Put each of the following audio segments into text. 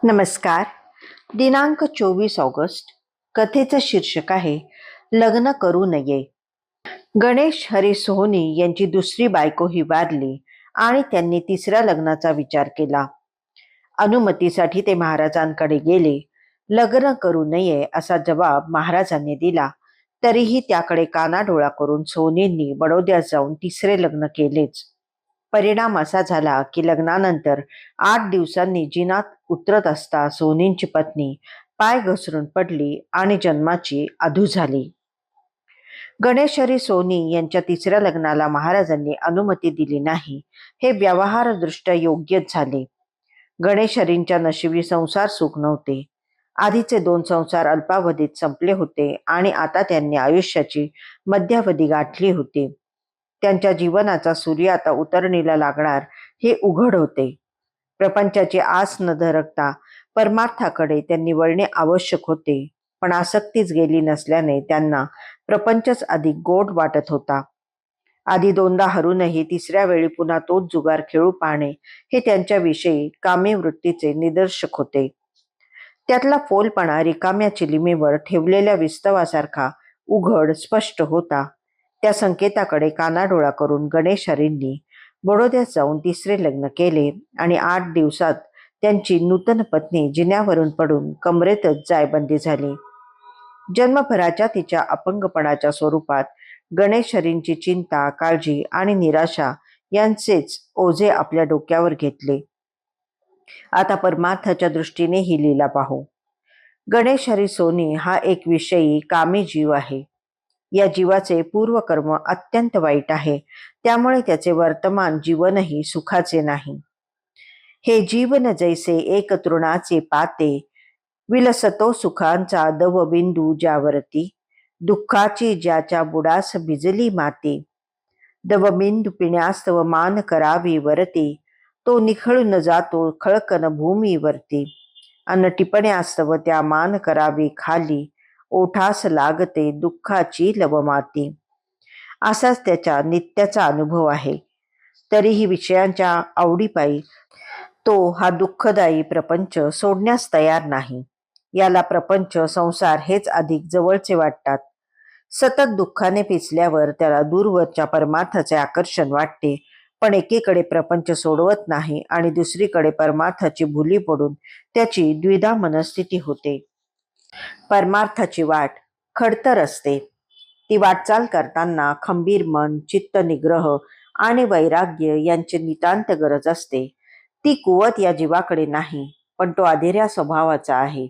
नमस्कार. दिनांक 24 ऑगस्ट. कथेचं शीर्षक आहे लग्न करू नये. गणेश हरी सोहनी यांची दुसरी बायको ही वारली आणि त्यांनी तिसऱ्या लग्नाचा विचार केला. अनुमतीसाठी ते महाराजांकडे गेले. लग्न करू नये असा जबाब महाराजांनी दिला. तरीही त्याकडे कानाडोळा करून सोनींनी बडोद्यात जाऊन तिसरे लग्न केलेच. परिणाम असा झाला की लग्नानंतर 8 दिवसांनी जिनात उतरत असता सोनींची पत्नी पाय घसरून पडली आणि जन्माची अधू झाली. गणेशहरी सोनी यांच्या तिसऱ्या लग्नाला महाराजांनी अनुमती दिली नाही हे व्यवहारदृष्ट्या योग्यच झाले. गणेशहरींच्या नशिबी संसार सुख नव्हते. आधीचे 2 संसार अल्पावधीत संपले होते आणि आता त्यांनी आयुष्याची मध्यावधी गाठली होती. त्यांच्या जीवनाचा सूर्य आता उतरणीला लागणार हे उघड होते. प्रपंचाची आस न धरकता परमार्थाकडे त्यांनी वळणे आवश्यक होते, पण आसक्तीच गेली नसल्याने त्यांना प्रपंचच अधिक गोड वाटत होता. आधी 2दा हरूनही तिसऱ्या वेळी पुन्हा तोच जुगार खेळू पाहणे हे त्यांच्याविषयी कामी वृत्तीचे निदर्शक होते. त्यातला फोलपणा रिकाम्या चिलिमीवर ठेवलेल्या विस्तवासारखा उघड स्पष्ट होता. त्या संकेताकडे कानाडोळा करून गणेश हरींनी बडोद्यात जाऊन तिसरे लग्न केले आणि 8 दिवसात त्यांची नूतन पत्नी जिन्यावरून पडून कमरेतच जायबंदी झाली. जन्मभराच्या तिच्या अपंगपणाच्या स्वरूपात गणेश हरींची चिंता, काळजी आणि निराशा यांचेच ओझे आपल्या डोक्यावर घेतले. आता परमार्थाच्या दृष्टीने ही लीला पाहू. गणेश हरी सोनी हा एक विषयी कामी जीव आहे. या जीवाचे पूर्वकर्म अत्यंत वाईट आहे, त्यामुळे त्याचे वर्तमान जीवनही सुखाचे नाही. हे जीवन जैसे एक तृणाचे पाते, विलसतो सुखांचा दवबिंदू ज्यावरती, दुःखाची ज्याच्या बुडास भिजली माती, दवबिंदू पिण्यास्तव मान करावी वरती, तो निखळून जातो खळकन भूमीवरती, अन टिपण्यास्तव त्या मान करावी खाली, ओठास लागते दुःखाची लवमाती. असाच त्याच्या नित्याचा अनुभव आहे. तरीही विषयांच्या आवडीपायी तो हा दुःखदायी प्रपंच सोडण्यास तयार नाही. याला प्रपंच, संसार हेच अधिक जवळचे वाटतात. सतत दुःखाने पिचल्यावर त्याला दूरवरच्या परमार्थाचे आकर्षण वाटते, पण एकीकडे प्रपंच सोडवत नाही आणि दुसरीकडे परमार्थाची भुली पडून त्याची द्विधा मनस्थिती होते. परमार्थाची वाट खडतर असते. ती वाटचाल करताना खंबीर मन, चित्त निग्रह आणि वैराग्य यांची नितांत गरज असते. ती कुवत या जीवाकडे नाही, पण तो अधीऱ्या स्वभावाचा आहे.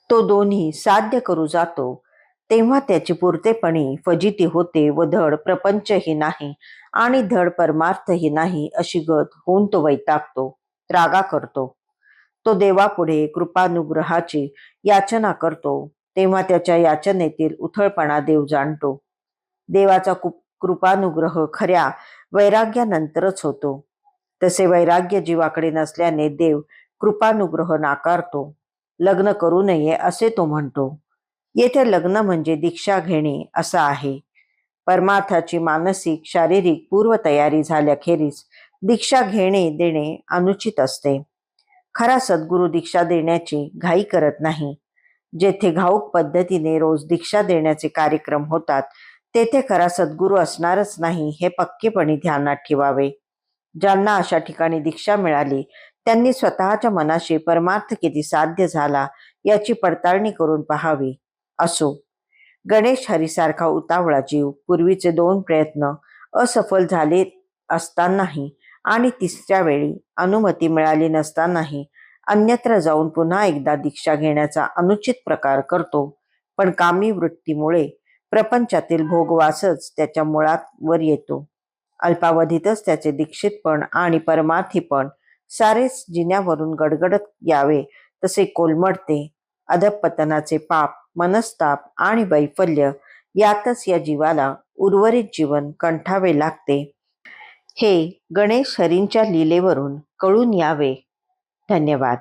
तो दोन्ही साध्य करू जातो तेव्हा त्याची पुरतेपणी फजिती होते व धड प्रपंचही नाही आणि धड परमार्थही नाही अशी गत होऊन तो वैतागतो, त्रागा करतो. तो देवापुढे कृपानुग्रहाची याचना करतो तेव्हा त्याच्या याचनेतील उथळपणा देव जाणतो. देवाचा कृपानुग्रह खऱ्या वैराग्यानंतरच होतो. तसे वैराग्य जीवाकडे नसल्याने देव कृपानुग्रह नाकारतो. लग्न करू नये असे तो म्हणतो. येथे लग्न म्हणजे दीक्षा घेणे असं आहे. परमार्थाची मानसिक, शारीरिक पूर्वतयारी झाल्याखेरीज दीक्षा देणे अनुचित असते. खरा सद्गुरू दीक्षा देण्याची घाई करत नाही. जेथे घाऊक पद्धतीने रोज दीक्षा देण्याचे कार्यक्रम होतात तेथे खरा सद्गुरू असणारच नाही हे पक्केपणे ध्यानात ठेवावे. ज्यांना अशा ठिकाणी दीक्षा मिळाली त्यांनी स्वतःच्या मनाशी परमार्थ किती साध्य झाला याची पडताळणी करून पाहावी. असो, गणेश हरीसारखा उतावळा जीव पूर्वीचे 2 प्रयत्न असफल झाले असतानाही आणि तिसऱ्या वेळी अनुमती मिळाली नसतानाही अन्यत्र जाऊन पुन्हा एकदा दीक्षा घेण्याचा अनुचित प्रकार करतो. पण कामी वृत्तीमुळे प्रपंचातील भोगवासच त्याच्या मुळात वर येतो. अल्पावधीतच त्याचे दीक्षितपण आणि परमार्थीपण सारेच जिन्यावरून गडगडत यावे तसे कोलमडते. अधःपतनाचे पाप, मनस्ताप आणि वैफल्य यातच या जीवाला उर्वरित जीवन कंठावे लागते हे गणेश हरींच्या लीलेवरून कळून यावे. धन्यवाद.